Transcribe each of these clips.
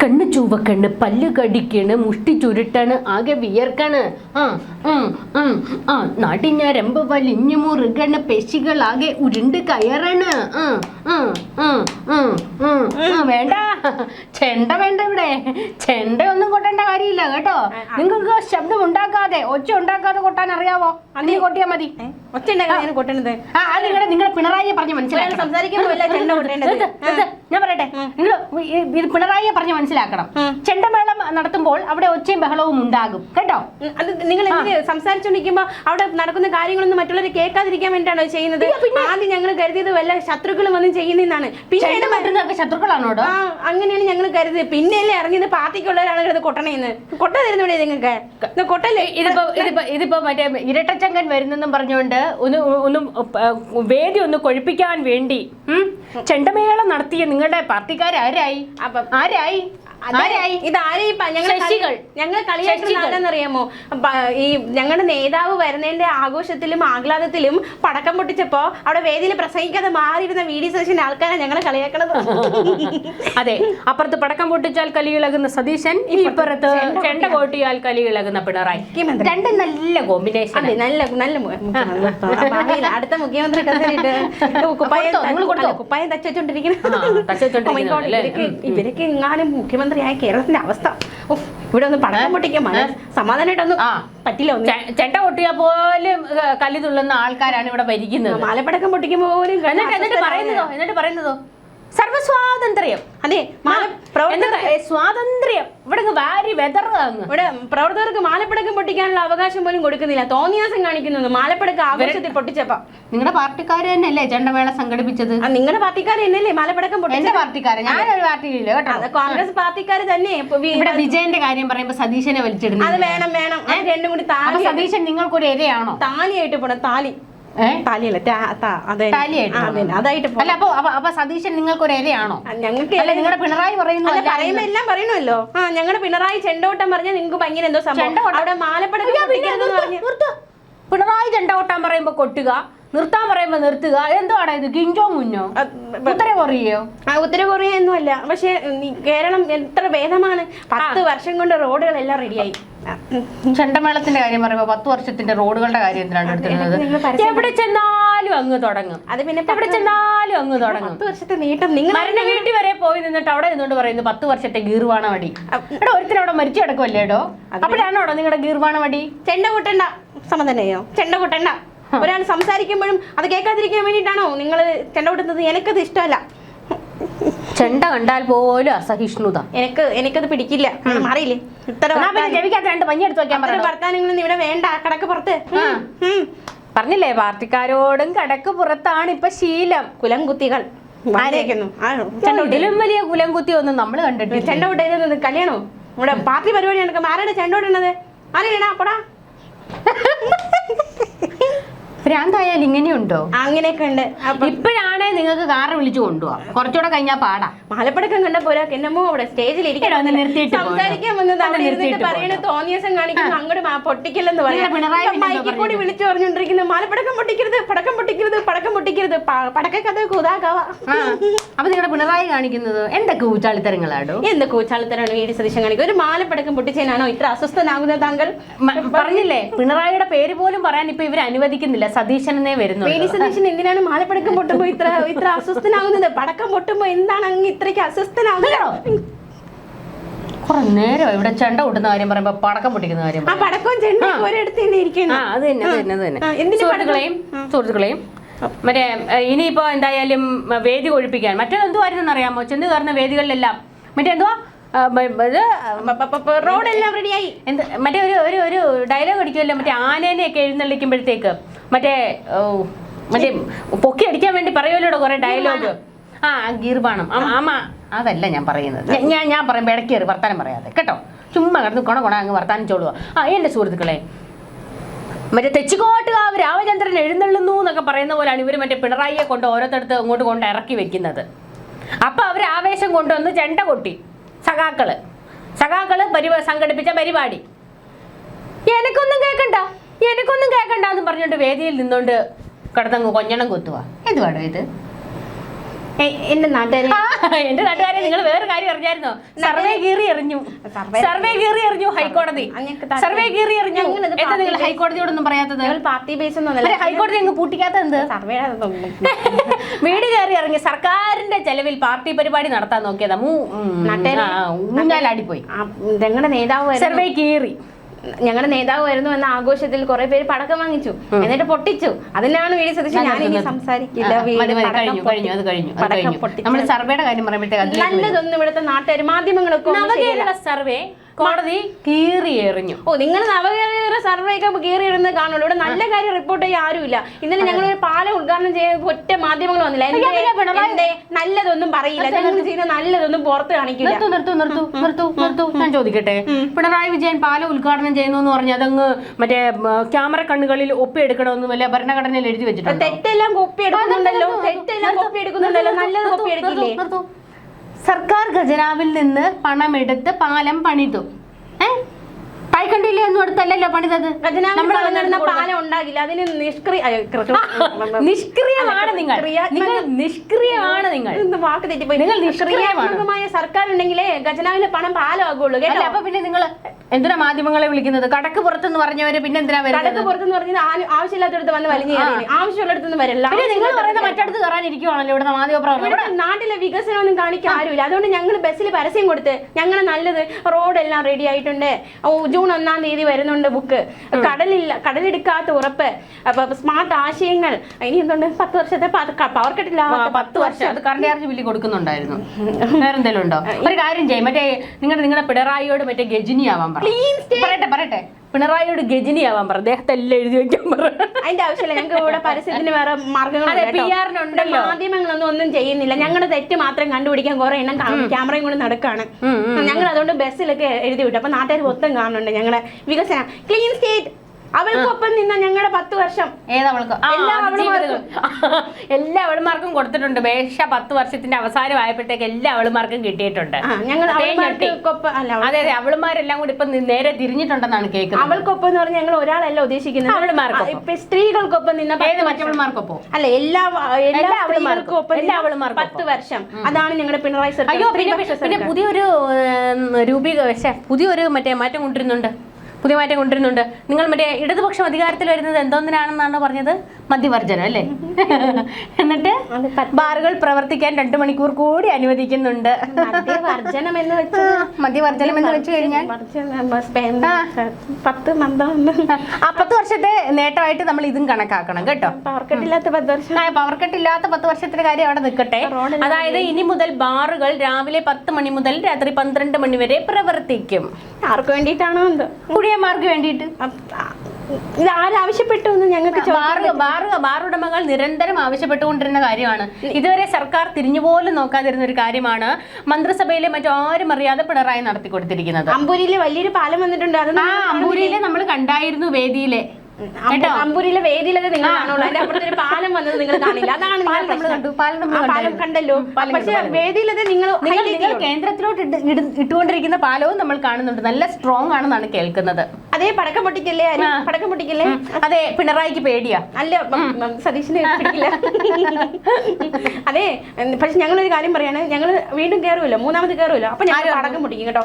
കണ്ണ് ചുവക്കണ്, പല്ല് കടിക്കണ്, മുഷ്ടി ചുരുട്ടാണ്, ആകെ വിയർക്കാണ്. നാട്ടിഞ്ഞരമ്പ് വലിഞ്ഞു മുറുകണ്, പെശികളാകെ ഉരുണ്ട് കയറാണ്. വേണ്ട, ചെണ്ട വേണ്ട. ഇവിടെ ചെണ്ട ഒന്നും കൊട്ടേണ്ട കാര്യമില്ല കേട്ടോ. നിങ്ങൾക്ക് ശബ്ദം ഉണ്ടാക്കാതെ, ഒച്ച ഉണ്ടാക്കാതെ കൊട്ടാൻ അറിയാവോ? അങ്ങനെ കൊട്ടിയാ മതി. ഒച്ച കൊട്ടണത് നിങ്ങളെ പിണറായിയെ പറഞ്ഞ് മനസ്സിലാക്കണം. ഞാൻ പറയട്ടെ, നിങ്ങൾ ഇത് പിണറായിയെ പറഞ്ഞ് മനസ്സിലാക്കണം. ചെണ്ടമേളം നടത്തുമ്പോൾ അവിടെ ഒച്ചയും ബഹളവും ഉണ്ടാകും കേട്ടോ. അത് നിങ്ങൾ സംസാരിച്ചോണ്ടിരിക്കുമ്പോ അവിടെ നടക്കുന്ന കാര്യങ്ങളൊന്നും മറ്റുള്ളവർ കേൾക്കാതിരിക്കാൻ വേണ്ടിയാണോ ചെയ്യുന്നത്? ആദ്യം ഞങ്ങൾ കരുതിയത് വല്ല ശത്രുക്കളും വന്ന് ചെയ്യുന്നതാണ്. പിന്നെ ശത്രുക്കളാണോടോ? അങ്ങനെയാണ് ഞങ്ങൾ കരുതിയത്. പിന്നെയല്ലേ അറിഞ്ഞത് പാർട്ടിക്കുള്ളവരാണ് ഇത് കൊട്ടണേന്ന്. കൊട്ട തരുന്നവിടെ നിങ്ങൾക്ക് കൊട്ടല്ലേ? ഇതിപ്പോ മറ്റേ ഇരട്ടച്ചങ്കൻ വരുന്നെന്നും പറഞ്ഞുകൊണ്ട് ഒന്നും വേദി ഒന്ന് കൊഴിപ്പിക്കാൻ വേണ്ടി ചെണ്ടമേളം നടത്തിയ നിങ്ങളുടെ പാർട്ടിക്കാരാരായി? ഞങ്ങൾ കളിയാക്കുന്നറിയാമോ? ഈ ഞങ്ങളുടെ നേതാവ് വരുന്നതിന്റെ ആഘോഷത്തിലും ആഹ്ലാദത്തിലും പടക്കം പൊട്ടിച്ചപ്പോ അവിടെ വേദിയിൽ പ്രസംഗിക്കാതെ മാറിയിരുന്ന വി ഡി സതീശന്റെ ആൾക്കാരെ ഞങ്ങളെ കളിയാക്കണത്. അതെ, അപ്പുറത്ത് പടക്കം പൊട്ടിച്ചാൽ കലിയിളകുന്ന സതീശൻ, ഇപ്പുറത്ത് ചെണ്ട കൊട്ടിയാൽ കലിയിളകുന്ന പിണറായി. രണ്ടും നല്ല കോമ്പിനേഷൻ. അടുത്ത മുഖ്യമന്ത്രി കുപ്പായം തച്ചുകൊണ്ടിരിക്കണം. ഇവരൊക്കെ എങ്ങാനും മുഖ്യമന്ത്രി കേരളത്തിന്റെ അവസ്ഥ ഇവിടെ ഒന്ന് പടക്കം പൊട്ടിക്കാൻ സമാധാനമായിട്ടൊന്നും പറ്റില്ല. ചെണ്ട പൊട്ടിയാ പോലും കല്ലി തുള്ളുന്ന ആൾക്കാരാണ് ഇവിടെ ഭരിക്കുന്നത്. മാലപ്പടക്കം പൊട്ടിക്കുമ്പോ പോലും എന്നിട്ട് പറയുന്നതോ സർവ്വസ്വാതന്ത്ര്യം. അതെ, സ്വാതന്ത്ര്യം ഇവിടെ വാരി വെതറാന്ന്. ഇവിടെ പ്രവർത്തകർക്ക് മാലപ്പടക്കം പൊട്ടിക്കാനുള്ള അവകാശം പോലും കൊടുക്കുന്നില്ല. തോന്നിയാസം കാണിക്കുന്നു മാലപ്പടക്കം ആവേശത്തിൽ പൊട്ടിച്ചപ്പോ. നിങ്ങളുടെ പാർട്ടിക്കാര് തന്നെയല്ലേ ചെണ്ടമേള സംഘടിപ്പിച്ചത്? നിങ്ങളുടെ പാർട്ടിക്കാർ തന്നെയല്ലേ മാലപ്പടക്കം പൊട്ടിച്ചത്? എന്റെ പാർട്ടിക്കാര്, ഞാനൊരു പാർട്ടിയില്ല കേട്ടോ. കോൺഗ്രസ് പാർട്ടിക്കാര് തന്നെ. ഇവിടെ വിജയന്റെ കാര്യം പറയുമ്പോ സതീശനെ വലിച്ചിടുന്നു. അത് വേണം രണ്ടും കൂടി താലി. സതീശൻ നിങ്ങൾക്കൊരു ഇരയാണോ? താലിയായിട്ട് പോണം. താലിയല്ല, അതായിട്ട്. അപ്പൊ സതീശൻ നിങ്ങൾക്കൊരു ഇരയാണോ? ഞങ്ങൾക്ക് നിങ്ങളുടെ പിണറായി പറയുമ്പോ എല്ലാം പറയണമല്ലോ. ഞങ്ങളുടെ പിണറായി ചെണ്ടോട്ടം പറഞ്ഞാൽ നിങ്ങൾക്ക് ഭയങ്കര എന്തോ സംഭവം. അവിടെ മാലപ്പടക്കം പിണറായി ചെണ്ട കൊട്ടാൻ പറയുമ്പോ കൊട്ടുക, നിർത്താൻ പറയുമ്പോ നിർത്തുക. എന്തുവാടാ ഇത്? കിഞ്ചോ മുന്നോ? ഉത്തര കൊറിയയോ? ഉത്തര കൊറിയ ഒന്നും അല്ല. പക്ഷെ കേരളം എത്ര ഭേദമാണ്. 10 വർഷം കൊണ്ട് റോഡുകളെല്ലാം റെഡിയായി. ചെണ്ടമേളത്തിന്റെ കാര്യം പറയുമ്പോ 10 വർഷത്തിന്റെ റോഡുകളുടെ കാര്യം എന്തിനാണ് എടുത്തിരുന്നത്? എവിടെ ചെന്നാലും അങ്ങ് തുടങ്ങും. അത് പിന്നെ എവിടെ ചെന്നാലും അങ്ങ് തുടങ്ങും. 10 വർഷത്തെ നീട്ടം. നിങ്ങൾ മരണ വീട്ടിൽ വരെ പോയി നിന്നിട്ട് അവിടെ നിന്നുകൊണ്ട് പറയുന്നത് 10 വർഷത്തെ ഗീർവാണ വടി. എടോ, ഒരുത്തിനവിടെ മരിച്ചു കിടക്കുമല്ലേടോ? അപ്പോഴാണോടോ നിങ്ങളുടെ ഗീർവാണ വടി? ചെണ്ട കൊട്ടണ്ട സമതന്നെയോ? ചെണ്ട കൊട്ടണ്ട. ഒരാൾ സംസാരിക്കുമ്പോഴും അത് കേൾക്കാതിരിക്കാൻ വേണ്ടിയിട്ടാണോ നിങ്ങൾ ചെണ്ട കൊട്ടുന്നത്? എനിക്കത് ഇഷ്ടമല്ല. ചെണ്ട കണ്ടാൽ പോലും അസഹിഷ്ണുത. എനിക്കത് പിടിക്കില്ല. മാറിയില്ലേ? വർത്താനങ്ങളൊന്നും ഇവിടെ വേണ്ട. കടക്ക് പുറത്ത് പറഞ്ഞില്ലേ, പാർട്ടിക്കാരോടും കടക്ക് പുറത്താണ് ഇപ്പൊ ശീലം. കുലംകുത്തികൾ ഇതിലും വലിയ കുലംകുത്തി ഒന്നും നമ്മൾ കണ്ടിട്ടില്ല. ചെണ്ട കൊട്ടുന്നത് കല്യാണോ? ഇവിടെ പാർട്ടി പരിപാടിയാണ്. ആരുടെ ചെണ്ട കൊട്ടുന്നത്? ആരെയാ പടാ? ഭ്രാന്തായാലും ഇങ്ങനെയുണ്ടോ? അങ്ങനെയൊക്കെ ഉണ്ട്. ഇപ്പോഴാണേ നിങ്ങൾക്ക് കാറ് വിളിച്ചു കൊണ്ടുപോവാം. കുറച്ചുകൂടെ കഴിഞ്ഞാൽ പാടാ. മാലപ്പടക്കം കണ്ടപ്പോ എന്നമോ അവിടെ സ്റ്റേജിൽ സംസാരിക്കാൻ വന്നത് പറയണ തോന്നിയസം കാണിക്കുന്നു. അങ്ങോട്ട് പൊട്ടിക്കില്ലെന്ന് പറയാം. കൂടി വിളിച്ചു പറഞ്ഞോണ്ടിരിക്കുന്നു മാലപ്പടക്കം പൊട്ടിക്കരുത്, പടക്കം പൊട്ടിക്കരുത്, പടക്കം പൊട്ടിക്കരുത്, പടക്കകഥ കൂതാകാവാ. അപ്പൊ നിങ്ങളുടെ പിണറായി കാണിക്കുന്നത് എന്തൊക്കെ ഊച്ചാളിത്തരങ്ങളാണോ? എന്തൊക്കെ ഊച്ചാളിത്തരാണ് വി ഡി സതീശൻ കാണിക്കുക? ഒരു മാലപ്പടക്കം പൊട്ടിച്ചതിനാണോ ഇത്ര അസ്വസ്ഥനാകുന്നത് താങ്കൾ? പറഞ്ഞില്ലേ, പിണറായിയുടെ പേര് പോലും പറയാൻ ഇപ്പൊ ഇവർ അനുവദിക്കുന്നില്ല. സതീശനെ വരുന്നു. വി ഡി സതീശൻ എന്തിനാണ് മാലപ്പടക്കം പൊട്ടുമ്പോ ഇത്ര അസ്വസ്ഥനാകുന്നത്? പടക്കം പൊട്ടുമ്പോ എന്താണ് അങ്ങ് ഇത്രയ്ക്ക് അസ്വസ്ഥനാകുന്നത്? കുറെ നേരം ഇവിടെ ചെണ്ട കൊട്ടുന്ന കാര്യം പറയുമ്പോ പടക്കം പൊട്ടിക്കുന്ന കാര്യം. ആ പടക്കവും ചെണ്ട ഒരിടത്ത് തന്നെ ഇരിക്കണം. അത് തന്നെ. സുഹൃത്തുക്കളെയും മറ്റേ ഇനിയിപ്പോ എന്തായാലും വേദി ഒഴിപ്പിക്കാൻ മറ്റേതെന്തുവായിരുന്നു അറിയാമോ? ചെന്ന് കയറുന്ന വേദികളിലെല്ലാം മറ്റേന്തുവാ റോഡെല്ലാം റെഡിയായി. മറ്റേ ഒരു ഡയലോഗ് അടിക്കുമല്ലോ, മറ്റേ ആനേനെയൊക്കെ എഴുന്നള്ളിക്കുമ്പോഴത്തേക്ക് മറ്റേ പൊക്കി അടിക്കാൻ വേണ്ടി പറയുമല്ലോ കുറെ ഡയലോഗ്. ഗീർവാണം. അതല്ല ഞാൻ പറയുന്നത്. ഞാൻ പറയുമ്പോൾ ഇടയ്ക്കേറി വർത്താനം പറയാതെ കേട്ടോ. ചുമ്മാ കിടന്ന് കൊണ അങ്ങ് വർത്താനം ചോളുക. എൻ്റെ സുഹൃത്തുക്കളെ, മറ്റേ തെച്ചിക്കോട്ടുകാവ് രാമചന്ദ്രൻ എഴുന്നള്ളുന്നു എന്നൊക്കെ പറയുന്ന പോലെയാണ് ഇവർ മറ്റേ പിണറായിയെ കൊണ്ട് ഓരോരുത്തടുത്ത് അങ്ങോട്ട് കൊണ്ട് ഇറക്കി വെക്കുന്നത്. അപ്പൊ അവർ ആവേശം കൊണ്ടുവന്ന് ചെണ്ട കൊട്ടി സഖാക്കള് സംഘടിപ്പിച്ച പരിപാടി. എനിക്കൊന്നും കേൾക്കണ്ട എന്ന് പറഞ്ഞുകൊണ്ട് വേദിയിൽ നിന്നോണ്ട് കിടന്നങ്ങ് കൊഞ്ഞണം കുത്തുക. എന്തുവാടോ ഇത്? എന്റെ നാട്ടുകാരെ എന്റെ നാട്ടുകാരെ നിങ്ങൾ വേറെ കാര്യം അറിഞ്ഞായിരുന്നോ? സർവേ കീറി എറിഞ്ഞു ഹൈക്കോടതി. സർവേ കീറി എറിഞ്ഞു. എന്താ നിങ്ങൾ ഹൈക്കോടതിയോടൊന്നും പറയാത്തത്? പാർട്ടി ബേസ് ഒന്നും ഹൈക്കോടതി അങ്ങ് പൂട്ടിക്കാത്ത എന്ത്? സർവേ വീട് കയറി ഇറങ്ങി സർക്കാരിന്റെ ചെലവിൽ പാർട്ടി പരിപാടി നടത്താൻ നോക്കിയതാ. ഊഞ്ഞാലാടിപ്പോയി. ഞങ്ങളുടെ നേതാവ് സർവേ കീറി. ഞങ്ങളുടെ നേതാവ് വരുന്നു എന്ന ആഘോഷത്തിൽ കുറെ പേര് പടക്കം വാങ്ങിച്ചു, എന്നിട്ട് പൊട്ടിച്ചു. അതിനാണ് വീഡിയോ സതീശൻ ഞാൻ ഇനി സംസാരിക്കില്ല. നല്ലതൊന്നും ഇവിടുത്തെ നാട്ടുകാർ മാധ്യമങ്ങളൊക്കെ സർവേ കോടതി കീറി എറിഞ്ഞു. നിങ്ങൾ നവകേരള സർവേ ഒക്കെ കീറി എറിയുന്നത് കാണുള്ളൂ. ഇവിടെ നല്ല കാര്യം റിപ്പോർട്ട് ചെയ്യാൻ ആരുമില്ല. ഇന്നലെ ഞങ്ങൾ ഒരു പാലം ഉദ്ഘാടനം ചെയ്ത് ഒറ്റ മാധ്യമങ്ങൾ വന്നില്ല. എന്റെ നല്ലതൊന്നും പറയില്ല, ഞങ്ങൾ ചെയ്യുന്ന നല്ലതൊന്നും പുറത്ത് കാണിക്കില്ല. നിർത്തൂ ഞാൻ ചോദിക്കട്ടെ, പിണറായി വിജയൻ പാലം ഉദ്ഘാടനം ചെയ്യുന്നു എന്ന് പറഞ്ഞാൽ അതങ്ങ് മറ്റേ ക്യാമറ കണ്ണുകളിൽ ഒപ്പിയെടുക്കണമെന്ന് വല്ല ഭരണഘടനയിൽ എഴുതി വെച്ചിട്ടുണ്ട്. തെറ്റെല്ലാം കോപ്പി എടുക്കുന്നുണ്ടല്ലോ, നല്ലത് കോപ്പി എടുക്കില്ലേ? സർക്കാർ ഖജനാവിൽ നിന്ന് പണമെടുത്ത് പാലം പണിതു. പായ്ക്കണ്ടിയിലെ ഒന്നും അടുത്തല്ലല്ലോ പണിതത്. പാലം ഉണ്ടാകില്ല. അതിന് നിഷ്ക്രിയമാണ് നിങ്ങൾ. വാക്ക് തെറ്റിപ്പോയി. നിഷ്ക്രിയാത്മകമായ സർക്കാർ ഉണ്ടെങ്കിലേ ഖജനാവിലെ പണം പാലം ആകുള്ളൂ കേട്ടോ. അപ്പൊ പിന്നെ നിങ്ങൾ എന്തിനാ മാധ്യമങ്ങളെ വിളിക്കുന്നത്? കടക്ക് പുറത്തെന്ന് പറഞ്ഞവര് പിന്നെ എന്തിനാ വരുന്നത്? കടക്ക് പുറത്തെന്ന് പറഞ്ഞത് ആവശ്യമില്ലാത്തടത്ത് വന്ന് വലിഞ്ഞു കയറി, ആവശ്യമുള്ളിടത്തൊന്നും വരില്ല. നിങ്ങൾ പറയുന്ന മറ്റടുത്ത് കയറാനിരിക്കുവാണല്ലോ ഇവിടുത്തെ മാധ്യമപ്രവർത്തകർ. നാട്ടിലെ വികസനം ഒന്നും കാണിക്കാൻ ആരുമില്ല. അതുകൊണ്ട് ഞങ്ങൾ ബസ്സിൽ പരസ്യം കൊടുത്ത് ഞങ്ങളെ നല്ലത് റോഡെല്ലാം റെഡി ആയിട്ടുണ്ട്, ജൂൺ 1-ാം തീയതി വരുന്നുണ്ട് ബുക്ക്, കടലെടുക്കാത്ത ഉറപ്പ്, സ്മാർട്ട് ആശയങ്ങൾ, ഇനി എന്തുണ്ട് 10 വർഷത്തെ പവർ കട്ടില്ല 10 വർഷം അത് കറണ്ട് ചാർജ് ബില്ല് കൊടുക്കുന്നുണ്ടായിരുന്നു. വേറെന്തെങ്കിലും ഉണ്ടോ? ഒരു കാര്യം ചെയ്യും, മറ്റേ നിങ്ങളുടെ പിണറായിയോട് മറ്റേ ഗജനി ആവാൻ പറയട്ടെ. പിണറായിയോട് ഗജനി ആവാൻ പറ, അദ്ദേഹത്തെ എല്ലാം എഴുതി വെക്കാൻ പറ. അതിന്റെ ആവശ്യമില്ല. ഞങ്ങൾക്ക് ഇവിടെ പരസ്യത്തിന് വേറെ മാർഗങ്ങളുണ്ടല്ലോ. മാധ്യമങ്ങളൊന്നും ഒന്നും ചെയ്യുന്നില്ല. ഞങ്ങളുടെ തെറ്റ് മാത്രം കണ്ടുപിടിക്കാൻ കുറെ എണ്ണം ക്യാമറയും കൊണ്ട് നടക്കാണ്. ഞങ്ങൾ അതുകൊണ്ട് ബസ്സിലൊക്കെ എഴുതി വിട്ടു. അപ്പൊ നാട്ടുകാർ മൊത്തം കാണുന്നുണ്ട് ഞങ്ങളെ വികസനം. ക്ലീൻ സ്റ്റേറ്റ് അവൾക്കൊപ്പം നിന്ന ഞങ്ങളുടെ 10 വർഷം എല്ലാ അവളുമാർക്കും കൊടുത്തിട്ടുണ്ട്. വേഷ 10 വർഷത്തിന്റെ അവസാനം ആയപ്പോഴത്തേക്ക് എല്ലാ അവളുമാർക്കും കിട്ടിയിട്ടുണ്ട്. അതെ അവളുമാരെല്ലാം കൂടി ഇപ്പൊ നേരെ തിരിഞ്ഞിട്ടുണ്ടെന്നാണ് കേൾക്കുന്നത്. അവൾക്കൊപ്പം എന്ന് പറഞ്ഞാൽ ഞങ്ങൾ ഒരാളല്ല ഉദ്ദേശിക്കുന്നത്, അവളുമാർക്ക് സ്ത്രീകൾക്കൊപ്പം നിന്ന മറ്റവളുമാർക്കൊപ്പം അല്ല എല്ലാ അവളുമാർക്കും ഒപ്പം 10 വർഷം. അതാണ് ഞങ്ങളുടെ പിണറായി സർക്കാർ. പിന്നെ പുതിയൊരു മറ്റേ മാറ്റം കൊണ്ടിരുന്നുണ്ട്. നിങ്ങൾ മറ്റേ ഇടതുപക്ഷം അധികാരത്തിൽ വരുന്നത് എന്തോന്നിനാണെന്നാണ് പറഞ്ഞത്? മദ്യവർജനം അല്ലേ? എന്നിട്ട് ബാറുകൾ പ്രവർത്തിക്കാൻ 2 മണിക്കൂർ കൂടി അനുവദിക്കുന്നുണ്ട്. മദ്യവർജനം എന്ന് വെച്ച് കഴിഞ്ഞാൽ 10 വർഷത്തെ നേട്ടമായിട്ട് നമ്മൾ ഇതും കണക്കാക്കണം കേട്ടോ. പവർ കട്ടില്ലാത്ത 10 വർഷത്തിന്റെ കാര്യം അവിടെ നിൽക്കട്ടെ. അതായത് ഇനി മുതൽ ബാറുകൾ രാവിലെ 10 മണി മുതൽ രാത്രി 12 മണി വരെ പ്രവർത്തിക്കും. ആർക്ക് വേണ്ടിയിട്ടാണോ എന്തോ? കുടിയന്മാർക്ക് വേണ്ടിയിട്ട്. ഇത് ആരാവശ്യപ്പെട്ടു എന്ന് ഞങ്ങൾക്ക് ബാറുടമകൾ നിരന്തരം ആവശ്യപ്പെട്ടുകൊണ്ടിരുന്ന കാര്യമാണ്. ഇതുവരെ സർക്കാർ തിരിഞ്ഞുപോലും നോക്കാതിരുന്ന ഒരു കാര്യമാണ് മന്ത്രിസഭയിലെ മറ്റാരും അറിയാതെ പിണറായി നടത്തിക്കൊടുത്തിരിക്കുന്നത്. അമ്പൂരിയിലെ വലിയൊരു പാലം വന്നിട്ടുണ്ട്. അമ്പൂരിയിലെ നമ്മൾ കണ്ടായിരുന്നു വേദിയിലെ. അമ്പൂരിലെ വേദിയിലൊക്കെ നിങ്ങൾ കാണുള്ളൂ. അതിന്റെ അപ്പുറത്തെ ഒരു പാലം വന്നത് നിങ്ങൾ കാണില്ല. അതാണ് പാലം കണ്ടല്ലോ. പക്ഷെ വേദിയിലത് നിങ്ങൾ കേന്ദ്രത്തിലോട്ട് ഇട്ടുകൊണ്ടിരിക്കുന്ന പാലവും നമ്മൾ കാണുന്നുണ്ട്. നല്ല സ്ട്രോങ് ആണെന്നാണ് കേൾക്കുന്നത്. അതേ പടക്കം പൊട്ടിക്കല്ലേ? പടക്കം പൊട്ടിക്കല്ലേ? അതെ പിണറായിക്ക് പേടിയാ. അല്ല സതീഷിന് പിടിക്കില്ല. അതെ പക്ഷെ ഞങ്ങളൊരു കാര്യം പറയാണ്, ഞങ്ങൾ വീണ്ടും കയറുമല്ലോ, 3ാമത് കയറുമല്ലോ. അപ്പൊ ഞങ്ങൾ പടക്കം പൊട്ടിക്കും കേട്ടോ.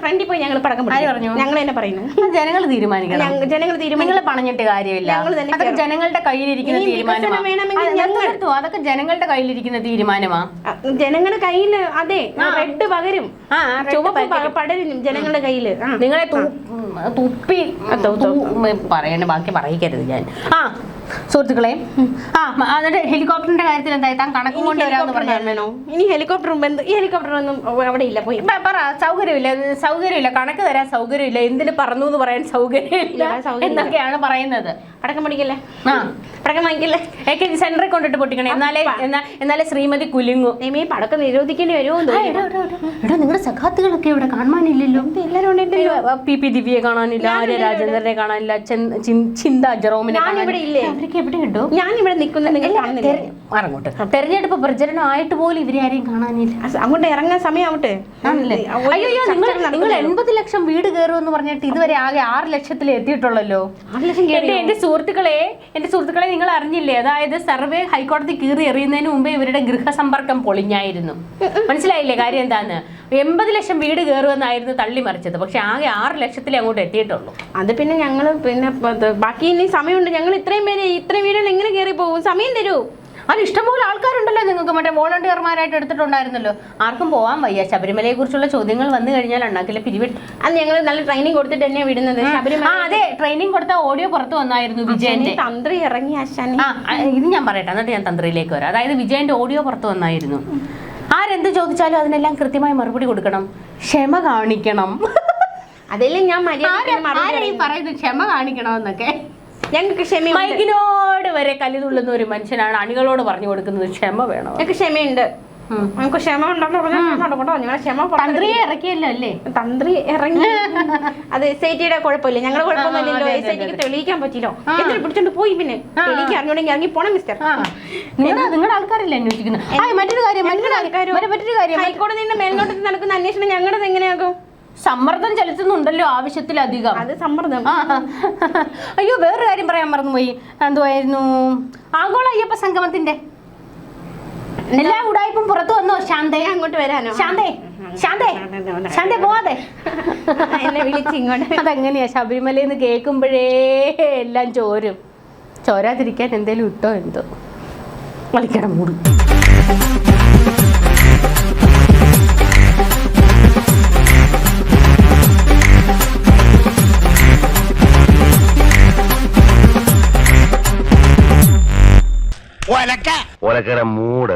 ഫ്രണ്ടിൽ പോയി ഞങ്ങൾ പടക്കം പൊട്ടിക്കും. ഞങ്ങൾ തന്നെ പറയുന്നു. ജനങ്ങൾ തീരുമാനിക്കണം. പറഞ്ഞിട്ട് കാര്യമില്ല. അതൊക്കെ ജനങ്ങളുടെ കയ്യിലിരിക്കുന്ന തീരുമാനമാണ്. അതൊക്കെ ജനങ്ങളുടെ കയ്യിലിരിക്കുന്ന തീരുമാനമാ. ജനങ്ങളുടെ കയ്യിൽ അതെ റെഡ് പകരും, ചുവപ്പ് പടരും ജനങ്ങളുടെ കയ്യില്. നിങ്ങളെ തുപ്പി പറയണ ബാക്കി പറയിക്കരുത് ഞാൻ. സുഹൃത്തുക്കളെ, എന്നിട്ട് ഹെലികോപ്റ്ററിന്റെ കാര്യത്തിൽ എന്തായി? താൻ കണക്കും കൊണ്ട് വരാമെന്ന് പറഞ്ഞോ? ഇനി ഹെലികോപ്റ്റർ ഒന്നും അവിടെ ഇല്ല. പോയി പറ. സൗകര്യമില്ല, കണക്ക് തരാൻ സൗകര്യമില്ല, എന്തിന് പറന്നു എന്ന് പറയാൻ സൗകര്യമില്ല എന്നൊക്കെയാണ് പറയുന്നത്. പടക്കം പൊടിക്കല്ലേ? പടക്കം വാങ്ങിക്കല്ലേ? സെന്ററിൽ കൊണ്ടിട്ട് പൊട്ടിക്കണേ, എന്നാലേ ശ്രീമതി കുലുങ്ങു. പടക്കം നിരോധിക്കേണ്ടി വരുമോ? നിങ്ങളുടെ സഖാത്തുകളൊക്കെ ഇവിടെ കാണാനില്ലല്ലോ. പി ദിവ്യയെ കാണാനില്ല, ആര്യ രാജേന്ദ്രനെ കാണാനില്ല, ചിന്ത ജെറോമിനെ ഇല്ലേ? അവർക്ക് എവിടെ കിട്ടും? ഞാൻ ഇവിടെ നിൽക്കുന്നത് നിങ്ങൾ കാണുന്നില്ല. അങ്ങോട്ട് തെരഞ്ഞെടുപ്പ് പ്രചരണം ആയിട്ട് പോലും ഇവരെ ആരെയും കാണാനില്ല. അങ്ങോട്ട് ഇറങ്ങാൻ സമയമാവട്ടെ. നിങ്ങൾ 80 ലക്ഷം വീട് കയറുമെന്ന് പറഞ്ഞിട്ട് ഇതുവരെ ആകെ 6 ലക്ഷത്തിൽ എത്തിയിട്ടുള്ളല്ലോ. 6 ലക്ഷം എന്റെ എന്റെ സുഹൃത്തുക്കളെ നിങ്ങൾ അറിഞ്ഞില്ലേ? അതായത് സർവേ ഹൈക്കോടതി കീറി എറിയുന്നതിന് മുമ്പേ ഇവരുടെ ഗൃഹസമ്പർക്കം പൊളിഞ്ഞായിരുന്നു. മനസ്സിലായില്ലേ കാര്യം എന്താന്ന്? 80 ലക്ഷം വീട് കയറുമെന്നായിരുന്നു തള്ളിമറിച്ചത്. പക്ഷെ ആകെ 6 ലക്ഷത്തിലേ അങ്ങോട്ട് എത്തിയിട്ടുള്ളൂ. അത് പിന്നെ ഞങ്ങൾ ബാക്കി ഇനി സമയമുണ്ട്. ഞങ്ങൾ ഇത്രയും വീടുകൾ എങ്ങനെ കയറി പോകും? സമയം തരൂ. അത് ഇഷ്ടംപോലെ ആൾക്കാരുണ്ടല്ലോ നിങ്ങൾക്ക്. മറ്റേ വോളണ്ടിയർമാരായിട്ട് എടുത്തിട്ടുണ്ടായിരുന്നല്ലോ. ആർക്കും പോകാൻ വയ്യ. ശബരിമലയെ കുറിച്ചുള്ള ചോദ്യങ്ങൾ വന്നു കഴിഞ്ഞാൽ അണ്ണാക്കിലെ പിരിവിട്ട്. അത് ഞങ്ങൾ നല്ല ട്രെയിനിങ് കൊടുത്തിട്ട് തന്നെയാണ് വിടുന്നത്. ശബരിമല അതെ, ട്രെയിനിങ് കൊടുത്ത ഓഡിയോ പുറത്ത് വന്നായിരുന്നു വിജയന്റെ. തന്ത്രി ഇറങ്ങി ആശാൻ. ഇത് ഞാൻ പറയട്ടെ, എന്നിട്ട് ഞാൻ തന്ത്രിയിലേക്ക് വരാം. അതായത് വിജയന്റെ ഓഡിയോ പുറത്ത് വന്നായിരുന്നു. ആരെന്ത് ചോദിച്ചാലും അതിനെല്ലാം കൃത്യമായി മറുപടി കൊടുക്കണം, ക്ഷമ കാണിക്കണം. അതെല്ലാം ഞാൻ പറയുന്നത് ക്ഷമ കാണിക്കണമെന്നൊക്കെ. ഞങ്ങൾക്ക് ക്ഷമ. മൈക്കിനോട് വരെ കലിതുള്ളുന്ന ഒരു മനുഷ്യനാണ് അണികളോട് പറഞ്ഞു കൊടുക്കുന്നത് ക്ഷമ വേണം. ഞങ്ങൾക്ക് ക്ഷമയുണ്ട്. നമുക്ക് ക്ഷമ തന്ത്രിയെ ഇറക്കിയല്ലോ അല്ലേ? തന്ത്രി ഇറങ്ങി. അത് SITയുടെ കുഴപ്പമില്ല, ഞങ്ങളുടെ കുഴപ്പമൊന്നുമില്ലല്ലോ. SITക്ക് തെളിയിക്കാൻ പറ്റില്ലോ, എന്തിനു പിടിച്ചോണ്ട് പോയി. പിന്നെ തെളിയിക്കാൻ അറിഞ്ഞോടെങ്കിൽ ഇറങ്ങി പോണം മിസ്റ്റർ. നിങ്ങളുടെ ആൾക്കാരല്ലേ അന്വേഷിക്കുന്നത്? മറ്റൊരു കാര്യം, ഹൈക്കോടതിന്റെ മേൽനോട്ടത്തിൽ നടക്കുന്ന അന്വേഷണം ഞങ്ങളുടെ എങ്ങനെയാകും? സമ്മർദ്ദം ചെലുത്തുന്നുണ്ടല്ലോ ആവശ്യത്തിലധികം. അത് സമ്മർദ്ദം. അയ്യോ, വേറൊരു കാര്യം പറയാൻ മറന്നുപോയി. എന്തുവായിരുന്നു? ആഗോള അയ്യപ്പ സംഗമത്തിന്റെ എല്ലാ ഉടായ്പും പുറത്തു വന്നോ? ശാന്തേ, അങ്ങോട്ട് വരാനോ? ശാന്തേ പോവാതെ എന്നെ വിളിച്ചിങ്ങോട്ട്. അതെങ്ങനെയാ? ശബരിമലയെന്ന് കേൾക്കുമ്പോഴേ എല്ലാം ചോരും. ചോരാതിരിക്കാൻ എന്തേലും ഇട്ടോ എന്തോ കളിക്കണം മൂട്. ഒലക്കട മൂട്.